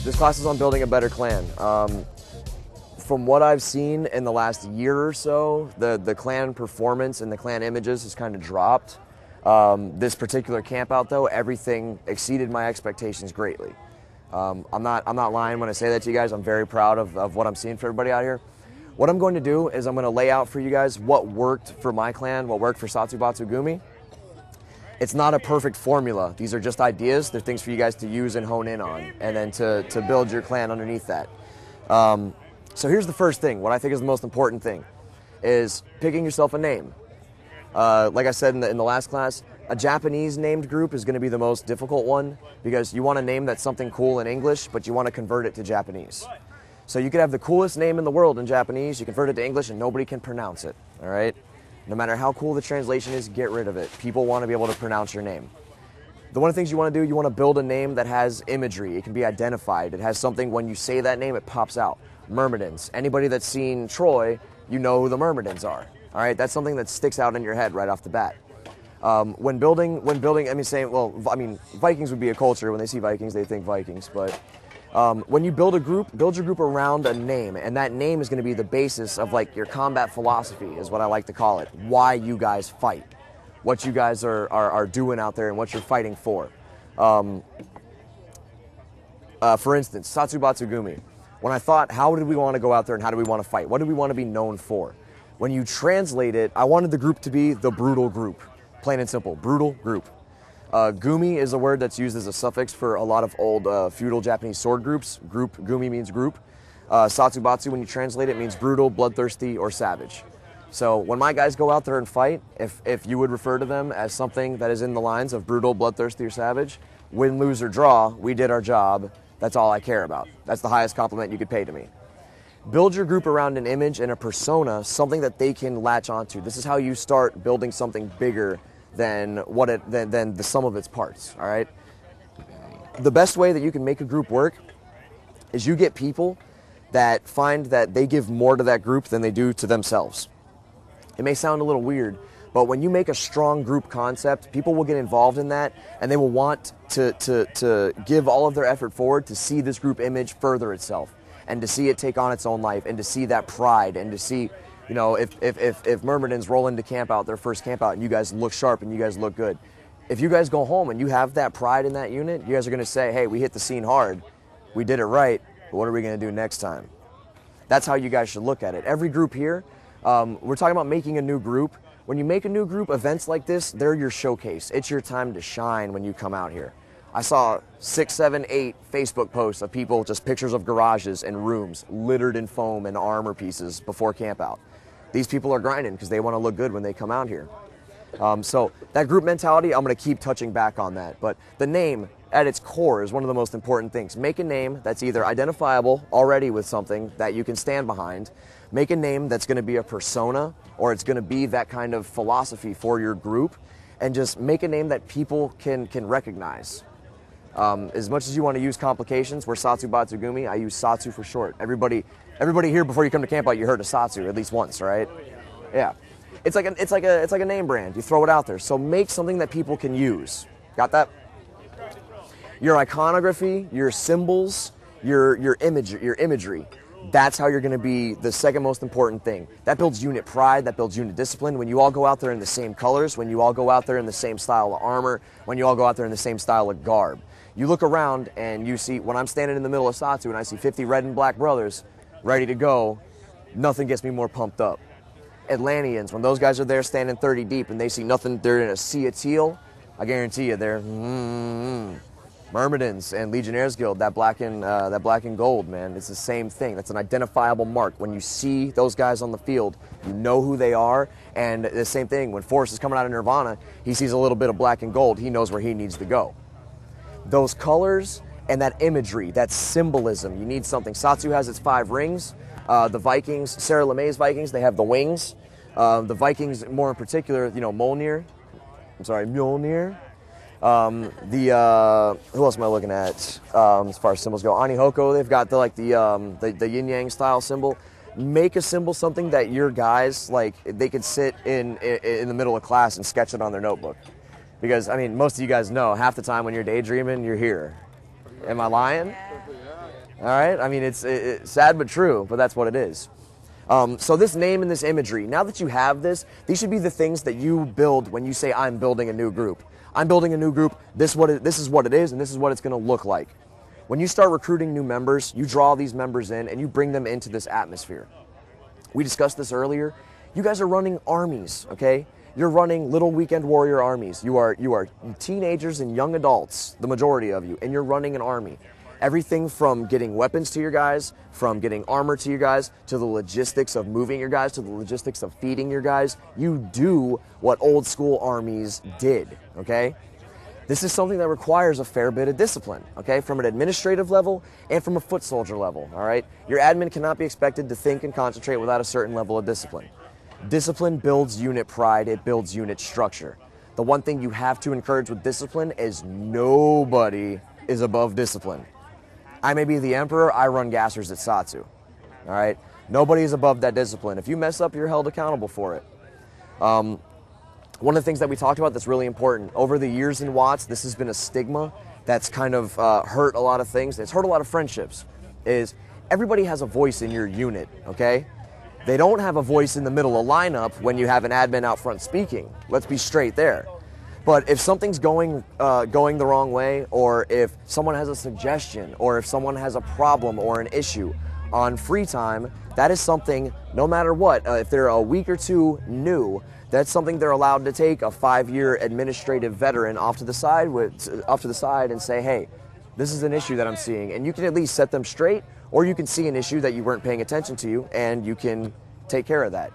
This class is on building a better clan. From what I've seen in the last year or so, the clan performance and the clan images has kind of dropped. This particular camp out though, everything exceeded my expectations greatly. I'm not lying when I say that to you guys. I'm very proud of what I'm seeing for everybody out here. What I'm going to do is I'm going to lay out for you guys what worked for my clan, what worked for Satsubatsu-gumi. It's not a perfect formula. These are just ideas. They're things for you guys to use and hone in on, and then to build your clan underneath that. So here's the first thing. What I think is the most important thing is picking yourself a name. Like I said in the last class, a Japanese named group is going to be the most difficult one because you want a name that's something cool in English, but you want to convert it to Japanese. So you could have the coolest name in the world in Japanese, you convert it to English, and nobody can pronounce it, all right? No matter how cool the translation is, get rid of it. People want to be able to pronounce your name. The one of the things you want to do, you want to build a name that has imagery. It can be identified. It has something, when you say that name, it pops out. Myrmidons. Anybody that's seen Troy, you know who the Myrmidons are. All right, that's something that sticks out in your head right off the bat. When building, Vikings would be a culture. When they see Vikings, they think Vikings. But when you build your group around a name, and that name is going to be the basis of like your combat philosophy, is what I like to call it. Why you guys fight, what you guys are doing out there, and what you're fighting for. For instance, Satsubatsu-gumi. When I thought, how did we want to go out there and how do we want to fight? What do we want to be known for? When you translate it, I wanted the group to be the brutal group. Plain and simple, brutal group. Gumi is a word that's used as a suffix for a lot of old feudal Japanese sword groups. Gumi means group. Satsubatsu, when you translate it, means brutal, bloodthirsty, or savage. So when my guys go out there and fight, if you would refer to them as something that is in the lines of brutal, bloodthirsty, or savage, win, lose, or draw, we did our job. That's all I care about. That's the highest compliment you could pay to me. Build your group around an image and a persona, something that they can latch onto. This is how you start building something bigger than the sum of its parts, all right? The best way that you can make a group work is you get people that find that they give more to that group than they do to themselves. It may sound a little weird, but when you make a strong group concept, people will get involved in that, and they will want to give all of their effort forward to see this group image further itself, and to see it take on its own life, and to see that pride, and to see, you know, if Myrmidons roll into camp out, their first camp out, and you guys look sharp and you guys look good. If you guys go home and you have that pride in that unit, you guys are going to say, hey, we hit the scene hard, we did it right, but what are we going to do next time? That's how you guys should look at it. Every group here, we're talking about making a new group. When you make a new group, events like this, they're your showcase. It's your time to shine when you come out here. I saw 6, 7, 8 Facebook posts of people, just pictures of garages and rooms littered in foam and armor pieces before camp out. These people are grinding because they want to look good when they come out here. So that group mentality, I'm going to keep touching back on that. But the name at its core is one of the most important things. Make a name that's either identifiable already with something that you can stand behind. Make a name that's going to be a persona, or it's going to be that kind of philosophy for your group. And just make a name that people can recognize. As much as you want to use complications, we're Satsubatsu-gumi, I use Satsu for short. Everybody here, before you come to camp out, you heard of Satsu at least once, right? Yeah. It's like a name brand. You throw it out there. So make something that people can use. Got that? Your iconography, your symbols, your imagery. That's how you're going to be the second most important thing. That builds unit pride, that builds unit discipline. When you all go out there in the same colors, when you all go out there in the same style of armor, when you all go out there in the same style of garb. You look around and you see, when I'm standing in the middle of Satsu and I see 50 red and black brothers ready to go, nothing gets me more pumped up. Atlanteans, when those guys are there standing 30 deep and they see nothing, they're in a sea of teal, I guarantee you they're Myrmidons and Legionnaires Guild, that black and gold, man. It's the same thing. That's an identifiable mark. When you see those guys on the field, you know who they are. And the same thing, when Forrest is coming out of Nirvana, he sees a little bit of black and gold, he knows where he needs to go. Those colors and that imagery, that symbolism, you need something. Satsu has its 5 rings. The Vikings, Sarah LeMay's Vikings, they have the wings. The Vikings, more in particular, Mjolnir. Mjolnir. Who else am I looking at as far as symbols go? Anihoko, they've got the yin yang style symbol. Make a symbol something that your guys they could sit in the middle of class and sketch it on their notebook. Because I mean, most of you guys know half the time when you're daydreaming, you're here. Am I lying? All right. I mean, it's sad but true, but that's what it is. So this name and this imagery, now that you have this, these should be the things that you build when you say, I'm building a new group. I'm building a new group, this is what it is, and this is what it's going to look like. When you start recruiting new members, you draw these members in, and you bring them into this atmosphere. We discussed this earlier. You guys are running armies, okay? You're running little weekend warrior armies. You are teenagers and young adults, the majority of you, and you're running an army. Everything from getting weapons to your guys, from getting armor to your guys, to the logistics of moving your guys, to the logistics of feeding your guys. You do what old school armies did, okay? This is something that requires a fair bit of discipline, okay? From an administrative level and from a foot soldier level, all right? Your admin cannot be expected to think and concentrate without a certain level of discipline. Discipline builds unit pride, it builds unit structure. The one thing you have to encourage with discipline is nobody is above discipline. I may be the emperor, I run gassers at Satsu, all right? Nobody is above that discipline. If you mess up, you're held accountable for it. One of the things that we talked about that's really important, over the years in Watts, this has been a stigma that's kind of hurt a lot of things. It's hurt a lot of friendships, is everybody has a voice in your unit, okay? They don't have a voice in the middle of lineup when you have an admin out front speaking. Let's be straight there. But if something's going the wrong way, or if someone has a suggestion, or if someone has a problem or an issue on free time, that is something, no matter what, if they're a week or two new, that's something they're allowed to take a 5-year administrative veteran off to the side and say, hey, this is an issue that I'm seeing, and you can at least set them straight, or you can see an issue that you weren't paying attention to, and you can take care of that.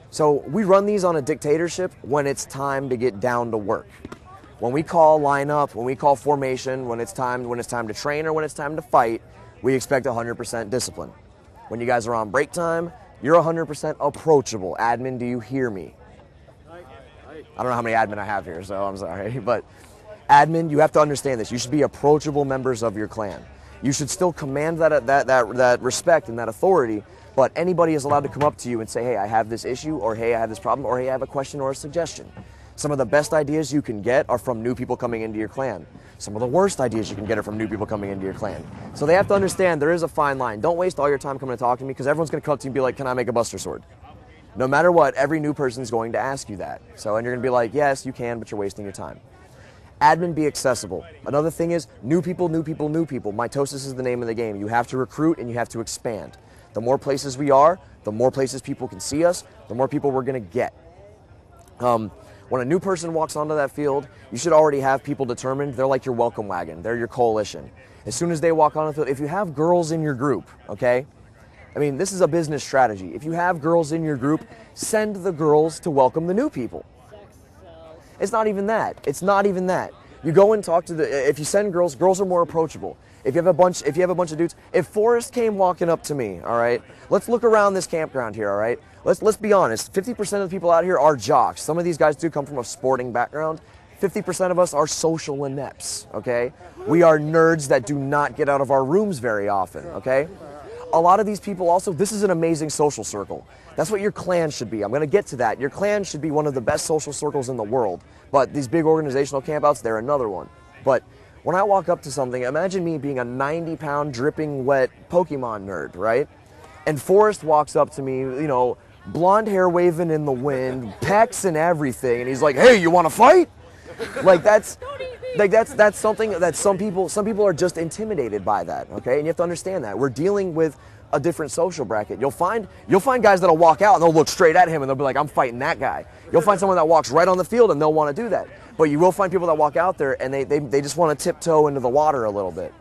So we run these on a dictatorship when it's time to get down to work. When we call lineup, when we call formation, when it's time to train or when it's time to fight, we expect 100% discipline. When you guys are on break time, you're 100% approachable. Admin, do you hear me? I don't know how many admin I have here, so I'm sorry. But admin, you have to understand this. You should be approachable members of your clan. You should still command that respect and that authority, but anybody is allowed to come up to you and say, hey, I have this issue, or hey, I have this problem, or hey, I have a question or a suggestion. Some of the best ideas you can get are from new people coming into your clan. Some of the worst ideas you can get are from new people coming into your clan. So they have to understand there is a fine line. Don't waste all your time coming to talk to me, because everyone's going to come up to you and be like, can I make a Buster Sword? No matter what, every new person's going to ask you that. So, and you're going to be like, yes, you can, but you're wasting your time. Admin, be accessible. Another thing is new people, new people, new people. Mitosis is the name of the game. You have to recruit and you have to expand. The more places we are, the more places people can see us, the more people we're going to get. When a new person walks onto that field, you should already have people determined. They're like your welcome wagon. They're your coalition. As soon as they walk on the field, if you have girls in your group, okay? I mean, this is a business strategy. If you have girls in your group, send the girls to welcome the new people. It's not even that. It's not even that. You go and talk to if you send girls, girls are more approachable. If you have a bunch of dudes, if Forrest came walking up to me, all right, let's look around this campground here, all right? Let's be honest, 50% of the people out here are jocks. Some of these guys do come from a sporting background. 50% of us are social inepts, okay? We are nerds that do not get out of our rooms very often, okay? A lot of these people also, this is an amazing social circle. That's what your clan should be. I'm going to get to that. Your clan should be one of the best social circles in the world. But these big organizational campouts, they're another one. But when I walk up to something, imagine me being a 90-pound dripping wet Pokemon nerd, right? And Forrest walks up to me, you know, blonde hair waving in the wind, pecs and everything, and he's like, "Hey, you want to fight?" That's something that some people are just intimidated by that, okay? And you have to understand that. We're dealing with a different social bracket. You'll find guys that'll walk out and they'll look straight at him and they'll be like, "I'm fighting that guy." You'll find someone that walks right on the field and they'll want to do that. But you will find people that walk out there and they just want to tiptoe into the water a little bit.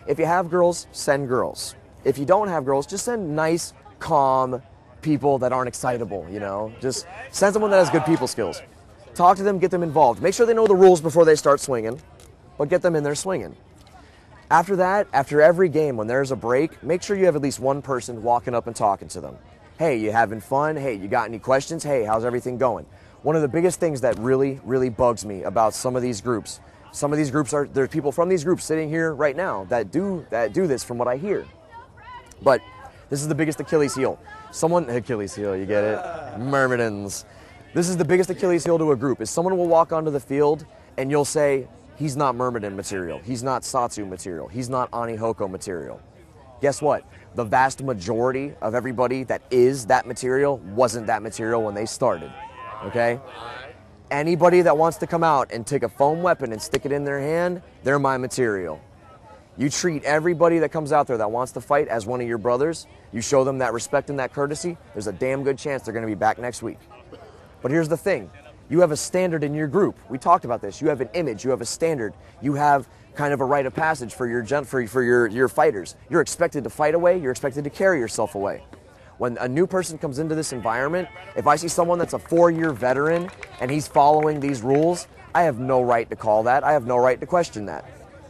If you have girls, send girls. If you don't have girls, just send nice, calm people that aren't excitable, you know? Just send someone that has good people skills. Talk to them, get them involved. Make sure they know the rules before they start swinging, but get them in there swinging. After that, after every game, when there's a break, make sure you have at least one person walking up and talking to them. Hey, you having fun? Hey, you got any questions? Hey, how's everything going? One of the biggest things that really, really bugs me about some of these groups there's people from these groups sitting here right now that do this from what I hear. But this is the biggest Achilles heel. Achilles heel, you get it? Myrmidons. This is the biggest Achilles heel to a group, is someone will walk onto the field and you'll say, he's not Myrmidon material, he's not Satsu material, he's not Anihoko material. Guess what? The vast majority of everybody that is that material wasn't that material when they started, okay? Anybody that wants to come out and take a foam weapon and stick it in their hand, they're my material. You treat everybody that comes out there that wants to fight as one of your brothers, you show them that respect and that courtesy, there's a damn good chance they're going to be back next week. But here's the thing. You have a standard in your group. We talked about this. You have an image. You have a standard. You have kind of a rite of passage for your fighters. You're expected to fight away. You're expected to carry yourself away. When a new person comes into this environment, if I see someone that's a 4-year veteran and he's following these rules, I have no right to call that. I have no right to question that.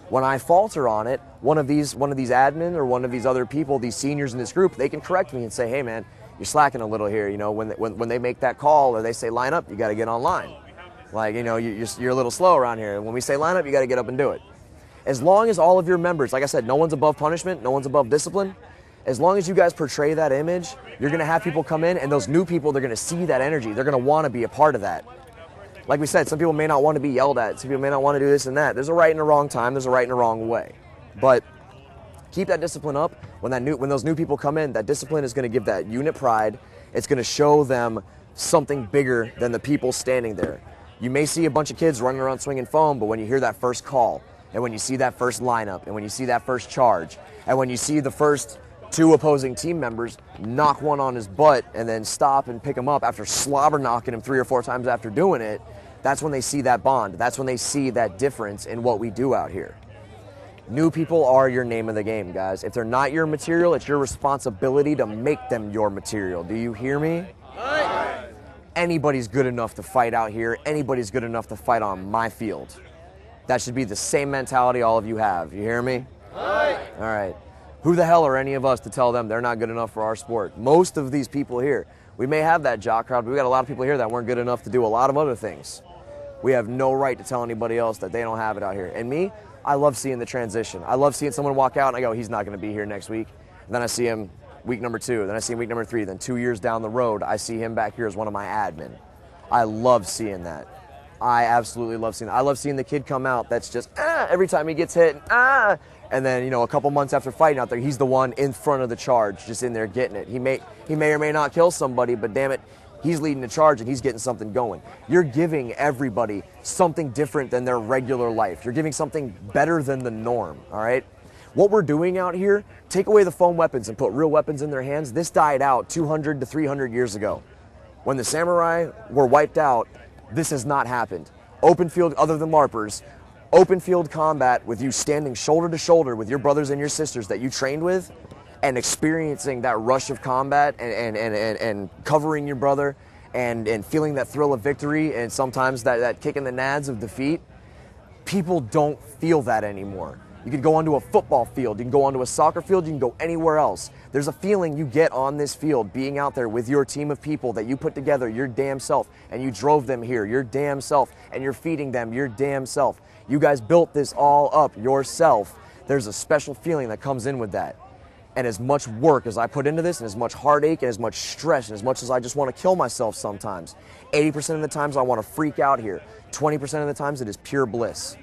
When I falter on it, one of these admin or one of these other people, these seniors in this group, they can correct me and say, hey man, you're slacking a little here. You know, when they make that call or they say line up, you got to get online. Like, you know, you're a little slow around here. When we say line up, you got to get up and do it. As long as all of your members, like I said, no one's above punishment, no one's above discipline. As long as you guys portray that image, you're going to have people come in, and those new people, they're going to see that energy. They're going to want to be a part of that. Like we said, some people may not want to be yelled at. Some people may not want to do this and that. There's a right and a wrong time. There's a right and a wrong way. But keep that discipline up. When those new people come in, that discipline is going to give that unit pride. It's going to show them something bigger than the people standing there. You may see a bunch of kids running around swinging foam, but when you hear that first call, and when you see that first lineup, and when you see that first charge, and when you see the first 2 opposing team members knock one on his butt and then stop and pick him up after slobber knocking him 3 or 4 times after doing it, that's when they see that bond. That's when they see that difference in what we do out here. New people are your name of the game, guys. If they're not your material, it's your responsibility to make them your material. Do you hear me? Aye. Anybody's good enough to fight out here. Anybody's good enough to fight on my field. That should be the same mentality all of you have. You hear me? Aye. All right. Who the hell are any of us to tell them they're not good enough for our sport? Most of these people here, we may have that jock crowd, but we got a lot of people here that weren't good enough to do a lot of other things. We have no right to tell anybody else that they don't have it out here. And me, I love seeing the transition. I love seeing someone walk out and I go, he's not going to be here next week. And then I see him week number 2. Then I see him week number 3. Then 2 years down the road, I see him back here as one of my admin. I love seeing that. I absolutely love seeing that. I love seeing the kid come out that's just, every time he gets hit, and then, you know, a couple months after fighting out there, he's the one in front of the charge, just in there getting it. He may or may not kill somebody, but damn it, he's leading the charge and he's getting something going. You're giving everybody something different than their regular life. You're giving something better than the norm, all right? What we're doing out here, take away the foam weapons and put real weapons in their hands. This died out 200 to 300 years ago. When the samurai were wiped out, this has not happened. Open field, other than LARPers, open field combat with you standing shoulder to shoulder with your brothers and your sisters that you trained with and experiencing that rush of combat and covering your brother and feeling that thrill of victory and sometimes that kick in the nads of defeat. People don't feel that anymore. You can go onto a football field, you can go onto a soccer field, you can go anywhere else. There's a feeling you get on this field being out there with your team of people that you put together your damn self and you drove them here your damn self and you're feeding them your damn self. You guys built this all up yourself. There's a special feeling that comes in with that. And as much work as I put into this and as much heartache and as much stress and as much as I just want to kill myself sometimes, 80% of the times I want to freak out here. 20% of the times it is pure bliss.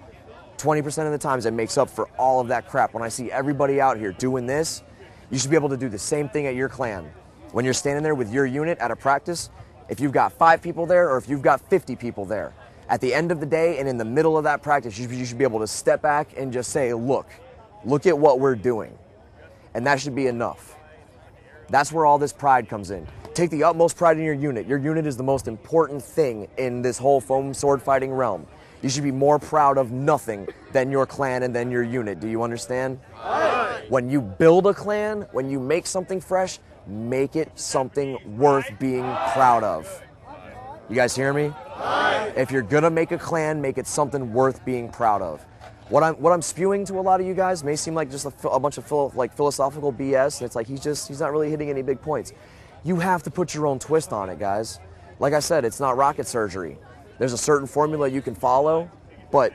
20% of the times it makes up for all of that crap. When I see everybody out here doing this, you should be able to do the same thing at your clan. When you're standing there with your unit at a practice, if you've got 5 people there or if you've got 50 people there, at the end of the day and in the middle of that practice, you should be able to step back and just say, look at what we're doing. And that should be enough. That's where all this pride comes in. Take the utmost pride in your unit. Your unit is the most important thing in this whole foam sword fighting realm. You should be more proud of nothing than your clan and then your unit. Do you understand? Aye. When you build a clan, when you make something fresh, make it something worth being proud of. You guys hear me? Aye. If you're gonna make a clan, make it something worth being proud of. What I'm spewing to a lot of you guys may seem like just a bunch of philosophical BS, and it's like he's not really hitting any big points. You have to put your own twist on it, guys. Like I said, it's not rocket surgery. There's a certain formula you can follow, but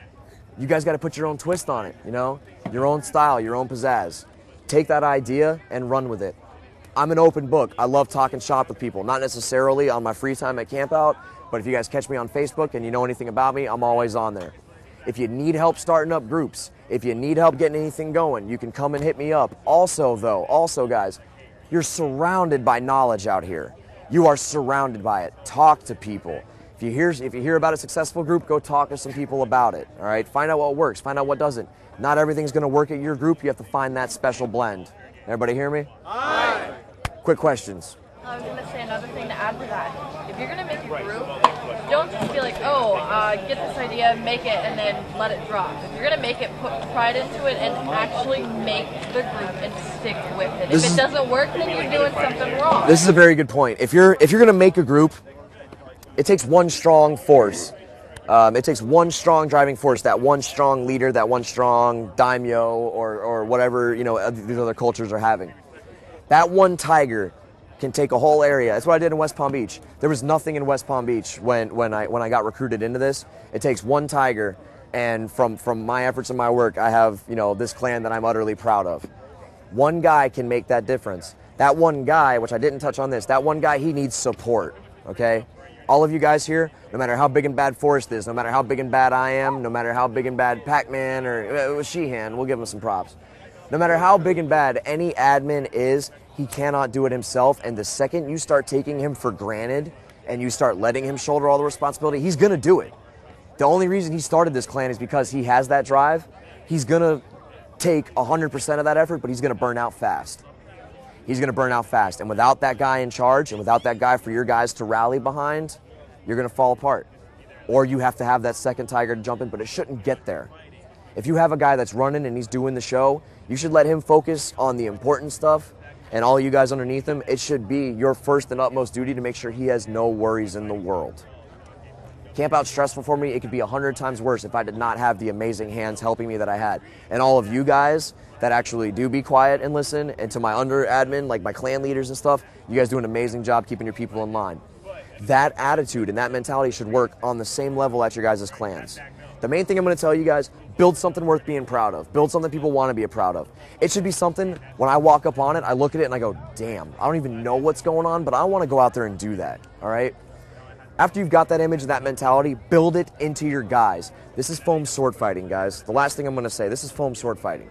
you guys got to put your own twist on it, you know? Your own style, your own pizzazz. Take that idea and run with it. I'm an open book. I love talking shop with people, not necessarily on my free time at camp out, but if you guys catch me on Facebook and you know anything about me, I'm always on there. If you need help starting up groups, if you need help getting anything going, you can come and hit me up. Also guys, you're surrounded by knowledge out here. You are surrounded by it. Talk to people. If you hear about a successful group, go talk to some people about it. All right, find out what works, find out what doesn't. Not everything's going to work at your group. You have to find that special blend. Everybody hear me? Aye. Quick questions. I was going to say another thing to add to that. If you're going to make a group, don't just be like, oh, get this idea, make it, and then let it drop. If you're going to make it, put pride into it and actually make the group and stick with it. If it doesn't work, then you're doing something wrong. This is a very good point. If you're going to make a group, it takes one strong force. It takes one strong driving force, that one strong leader, that one strong daimyo, or whatever, you know, these other cultures are having. That one tiger can take a whole area. That's what I did in West Palm Beach. There was nothing in West Palm Beach when I got recruited into this. It takes one tiger, and from my efforts and my work, I have, you know, this clan that I'm utterly proud of. One guy can make that difference. That one guy, which I didn't touch on this, that one guy, he needs support, okay? All of you guys here, no matter how big and bad Forrest is, no matter how big and bad I am, no matter how big and bad Pac-Man or Sheehan, we'll give him some props. No matter how big and bad any admin is, he cannot do it himself, and the second you start taking him for granted and you start letting him shoulder all the responsibility, he's going to do it. The only reason he started this clan is because he has that drive. He's going to take 100% of that effort, but he's going to burn out fast. He's going to burn out fast, and without that guy in charge and without that guy for your guys to rally behind, you're going to fall apart. Or you have to have that second tiger to jump in, but it shouldn't get there. If you have a guy that's running and he's doing the show, you should let him focus on the important stuff, and all you guys underneath him, it should be your first and utmost duty to make sure he has no worries in the world. Camp out's stressful for me. It could be 100 times worse if I did not have the amazing hands helping me that I had. And all of you guys that actually do be quiet and listen, and to my under admin, like my clan leaders and stuff, you guys do an amazing job keeping your people in line. That attitude and that mentality should work on the same level at your guys' clans. The main thing I'm going to tell you guys, build something worth being proud of. Build something people want to be proud of. It should be something, when I walk up on it, I look at it and I go, damn, I don't even know what's going on, but I want to go out there and do that, all right? After you've got that image and that mentality, build it into your guys. This is foam sword fighting, guys. The last thing I'm going to say, this is foam sword fighting.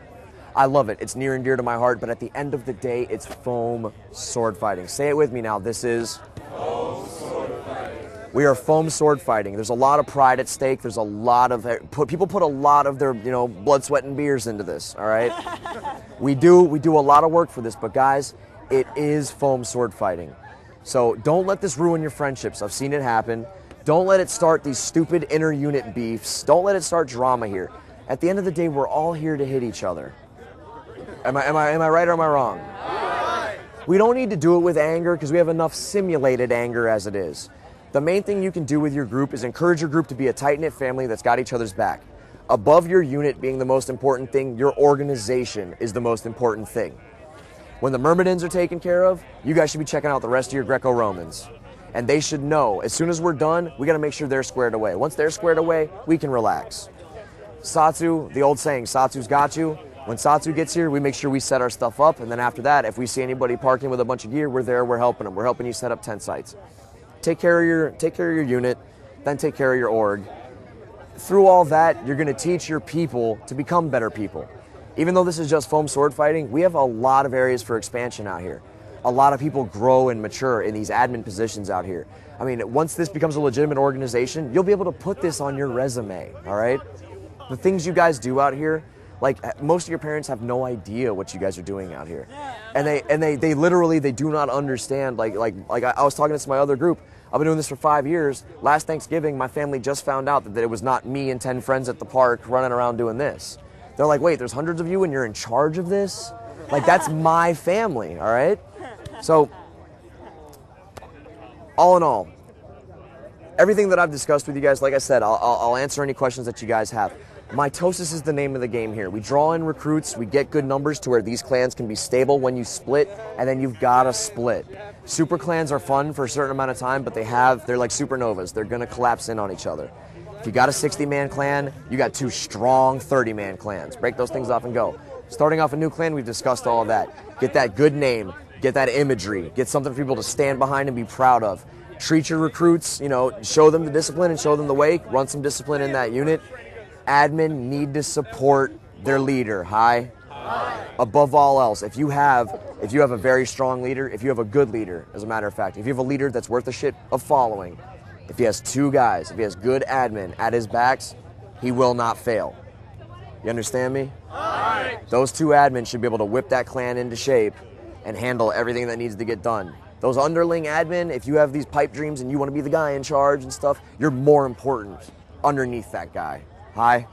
I love it. It's near and dear to my heart, but at the end of the day, it's foam sword fighting. Say it with me now. This is foam sword fighting. We are foam sword fighting. There's a lot of pride at stake. There's a lot of people put a lot of their, blood, sweat, and beers into this. All right, we do a lot of work for this, but guys, it is foam sword fighting. So don't let this ruin your friendships. I've seen it happen. Don't let it start these stupid inter-unit beefs. Don't let it start drama here. At the end of the day, we're all here to hit each other. Am I right or am I wrong? We don't need to do it with anger because we have enough simulated anger as it is. The main thing you can do with your group is encourage your group to be a tight-knit family that's got each other's back. Above your unit being the most important thing, your organization is the most important thing. When the Myrmidons are taken care of, you guys should be checking out the rest of your Greco-Romans. And they should know, as soon as we're done, we got to make sure they're squared away. Once they're squared away, we can relax. Satsu, the old saying, Satsu's got you. When Satsu gets here, we make sure we set our stuff up, and then after that, if we see anybody parking with a bunch of gear, we're there, we're helping them. We're helping you set up tent sites. Take care of your unit, then take care of your org. Through all that, you're going to teach your people to become better people. Even though this is just foam sword fighting, we have a lot of areas for expansion out here. A lot of people grow and mature in these admin positions out here. I mean, once this becomes a legitimate organization, you'll be able to put this on your resume, all right? The things you guys do out here, like most of your parents have no idea what you guys are doing out here. And they literally, they do not understand. Like I was talking to my other group. I've been doing this for 5 years. Last Thanksgiving, my family just found out that it was not me and 10 friends at the park running around doing this. They're like, wait, there's hundreds of you and you're in charge of this? Like, that's my family, all right? So, all in all, everything that I've discussed with you guys, like I said, I'll answer any questions that you guys have. Mitosis is the name of the game here. We draw in recruits, we get good numbers to where these clans can be stable when you split, and then you've got to split. Super clans are fun for a certain amount of time, but they're like supernovas. They're going to collapse in on each other. If you got a 60-man clan, you got 2 strong 30-man clans. Break those things off and go. Starting off a new clan, we've discussed all of that. Get that good name, get that imagery, get something for people to stand behind and be proud of. Treat your recruits, show them the discipline and show them the way. Run some discipline in that unit. Admin need to support their leader. Hi. Above all else, if you have a very strong leader, if you have a good leader, as a matter of fact, if you have a leader that's worth the shit of following, if he has 2 guys, if he has good admin at his backs, he will not fail. You understand me? Those 2 admins should be able to whip that clan into shape and handle everything that needs to get done. Those underling admin, if you have these pipe dreams and you want to be the guy in charge and stuff, you're more important underneath that guy. Hi?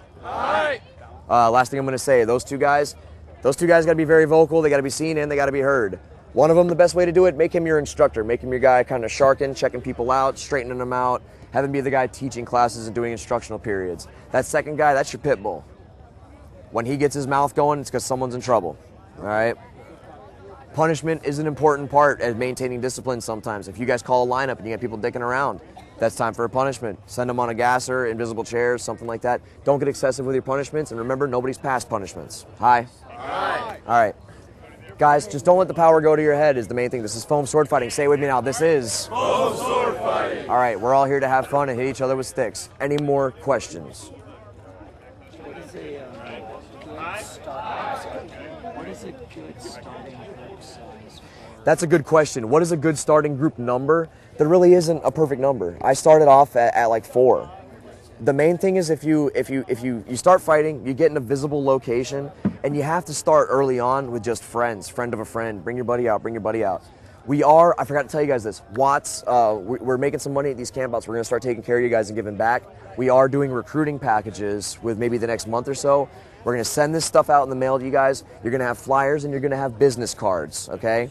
Last thing I'm going to say, those two guys got to be very vocal, they got to be seen, and they got to be heard. One of them, the best way to do it, make him your instructor. Make him your guy kind of sharking, checking people out, straightening them out, have him be the guy teaching classes and doing instructional periods. That second guy, that's your pit bull. When he gets his mouth going, it's because someone's in trouble, all right? Punishment is an important part at maintaining discipline sometimes. If you guys call a lineup and you get people dicking around, that's time for a punishment. Send them on a gasser, invisible chairs, something like that. Don't get excessive with your punishments, and remember, nobody's passed punishments. Hi? All right. Guys, just don't let the power go to your head is the main thing. This is foam sword fighting. Say it with me now. This is foam sword fighting. All right, we're all here to have fun and hit each other with sticks. Any more questions? What is a good starting group size? That's a good question. What is a good starting group number? There really isn't a perfect number. I started off at like 4. The main thing is if you start fighting, you get in a visible location, and you have to start early on with just friends, friend of a friend. Bring your buddy out, bring your buddy out. I forgot to tell you guys this, Watts, we're making some money at these campouts. We're going to start taking care of you guys and giving back. We are doing recruiting packages with maybe the next month or so. We're going to send this stuff out in the mail to you guys. You're going to have flyers and you're going to have business cards, okay?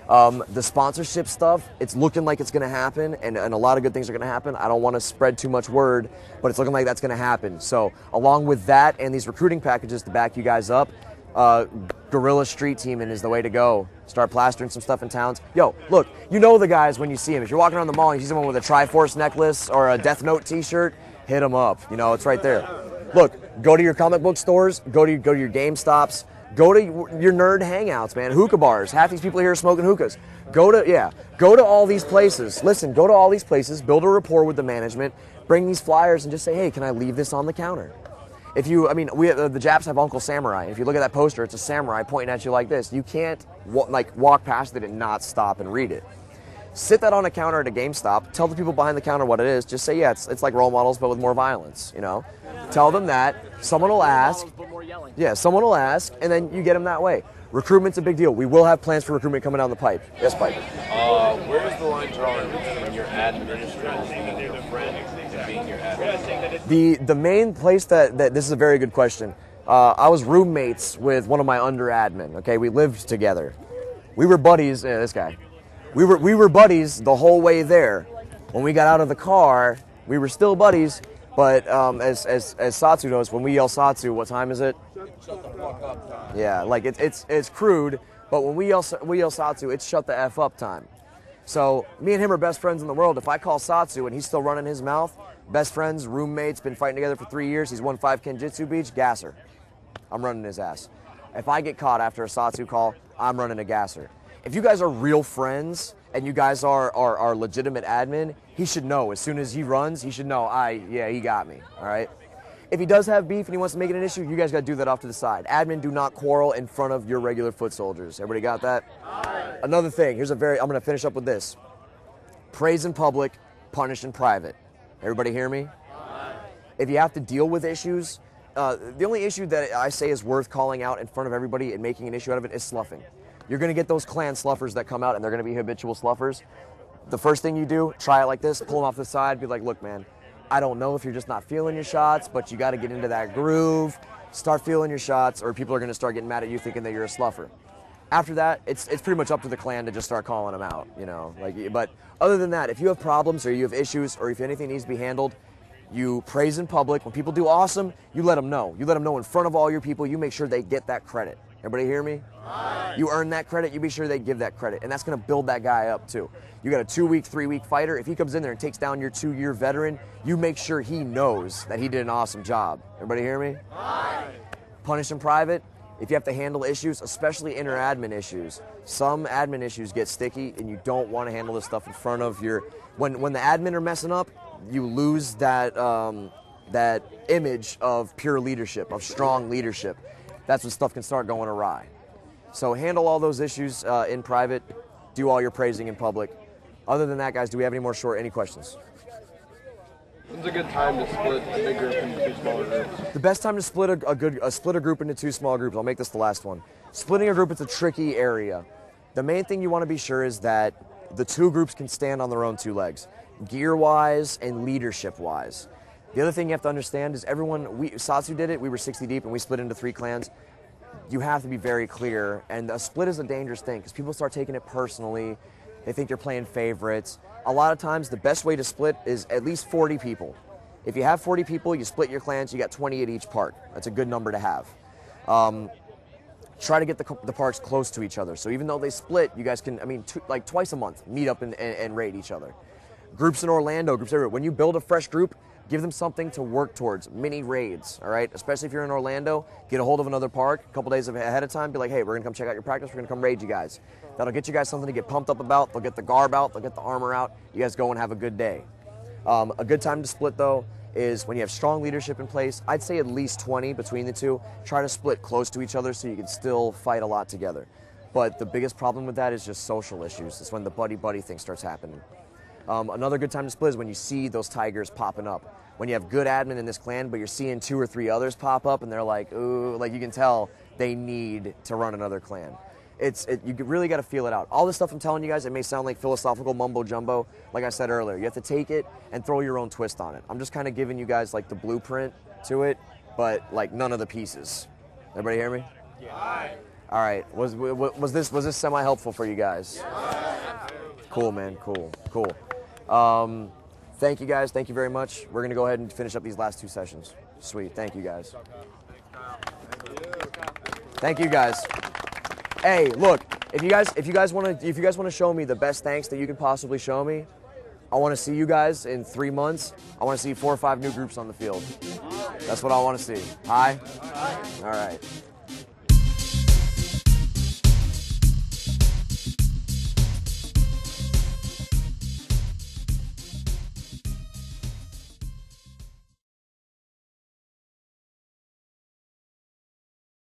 The sponsorship stuff, it's looking like it's going to happen, and a lot of good things are going to happen. I don't want to spread too much word, but it's looking like that's going to happen. So along with that and these recruiting packages to back you guys up, guerrilla street teaming is the way to go. Start plastering some stuff in towns. Yo, look, you know the guys when you see them. If you're walking around the mall and you see someone with a Triforce necklace or a Death Note t-shirt, hit them up. It's right there. Look, go to your comic book stores, go to your GameStops, go to your nerd hangouts, man. Hookah bars. Half these people here are smoking hookahs. Go to all these places. Listen, go to all these places, build a rapport with the management, bring these flyers and just say, hey, can I leave this on the counter? The Japs have Uncle Samurai. If you look at that poster, it's a samurai pointing at you like this. You can't walk past it and not stop and read it. Sit that on a counter at a GameStop. Tell the people behind the counter what it is. Just say, yeah, it's like role models, but with more violence. Tell them that. Someone will ask. Yeah, someone will ask, and then you get them that way. Recruitment's a big deal. We will have plans for recruitment coming down the pipe. Yes, Piper. Where's the line drawn between your administrator being your friend and being your admin? The main place that this is a very good question. I was roommates with one of my under admin. Okay, we lived together. We were buddies. Yeah, this guy. We were buddies the whole way there. When we got out of the car, we were still buddies. But as Satsu knows, when we yell Satsu, what time is it? Shut the fuck up time. Yeah, like it's crude. But when we yell Satsu, it's shut the F up time. So me and him are best friends in the world. If I call Satsu and he's still running his mouth, best friends, roommates, been fighting together for 3 years. He's won 5 Kenjutsu Beach, gasser. I'm running his ass. If I get caught after a Satsu call, I'm running a gasser. If you guys are real friends and you guys are legitimate admin, he should know. As soon as he runs, he should know, he got me, all right? If he does have beef and he wants to make it an issue, you guys got to do that off to the side. Admin, do not quarrel in front of your regular foot soldiers. Everybody got that? Another thing, I'm going to finish up with this. Praise in public, punish in private. Everybody hear me? If you have to deal with issues, the only issue that I say is worth calling out in front of everybody and making an issue out of it is sloughing. You're going to get those clan sloughers that come out, and they're going to be habitual sloughers. The first thing you do, try it like this, pull them off the side, be like, look, man, I don't know if you're just not feeling your shots, but you got to get into that groove, start feeling your shots, or people are going to start getting mad at you thinking that you're a slougher. After that, it's pretty much up to the clan to just start calling them out, But other than that, if you have problems or you have issues or if anything needs to be handled, You praise in public. When people do awesome, you let them know. You let them know in front of all your people. You make sure they get that credit. Everybody hear me? You earn that credit, you be sure they give that credit. And that's going to build that guy up too. You got a 2-week, 3-week fighter. If he comes in there and takes down your 2-year veteran, you make sure he knows that he did an awesome job. Everybody hear me? Punish in private. If you have to handle issues, especially inter-admin issues, some admin issues get sticky and you don't want to handle this stuff in front of your... When the admin are messing up, you lose that, that image of pure leadership, of strong leadership. That's when stuff can start going awry. So handle all those issues in private, do all your praising in public. Other than that, guys, do we have any questions? When's a good time to split a big group into 2 smaller groups? The best time to split a group into 2 small groups, I'll make this the last one. Splitting a group is a tricky area. The main thing you want to be sure is that the 2 groups can stand on their own 2 legs, gear-wise and leadership-wise. The other thing you have to understand is Satsu did it, we were 60 deep and we split into 3 clans. You have to be very clear, and a split is a dangerous thing because people start taking it personally. They think you're playing favorites. A lot of times, the best way to split is at least 40 people. If you have 40 people, you split your clans, you got 20 at each part. That's a good number to have. Try to get the parts close to each other. So even though they split, you guys can, like twice a month, meet up and raid each other. Groups in Orlando, groups everywhere. When you build a fresh group, give them something to work towards, mini raids, all right? Especially if you're in Orlando, get a hold of another park a couple days ahead of time, be like, hey, we're gonna come check out your practice, we're gonna come raid you guys. That'll get you guys something to get pumped up about, they'll get the garb out, they'll get the armor out, you guys go and have a good day. A good time to split though is when you have strong leadership in place. I'd say at least 20 between the 2. Try to split close to each other so you can still fight a lot together. But the biggest problem with that is just social issues. It's when the buddy-buddy thing starts happening. Another good time to split is when you see those tigers popping up. When you have good admin in this clan, but you're seeing 2 or 3 others pop up and they're like, ooh, like you can tell they need to run another clan. You really got to feel it out. All this stuff I'm telling you guys, it may sound like philosophical mumbo jumbo. Like I said earlier, you have to take it and throw your own twist on it. I'm just kind of giving you guys like the blueprint to it, but like none of the pieces. Everybody hear me? Yeah. All right. Was this semi helpful for you guys? Yeah. Cool, man. Cool. Thank you guys. Thank you very much. We're gonna go ahead and finish up these last 2 sessions. Sweet. Thank you guys. Thank you guys. Hey, look. If you guys want to show me the best thanks that you can possibly show me, I want to see you guys in 3 months. I want to see 4 or 5 new groups on the field. That's what I want to see. Hi. All right.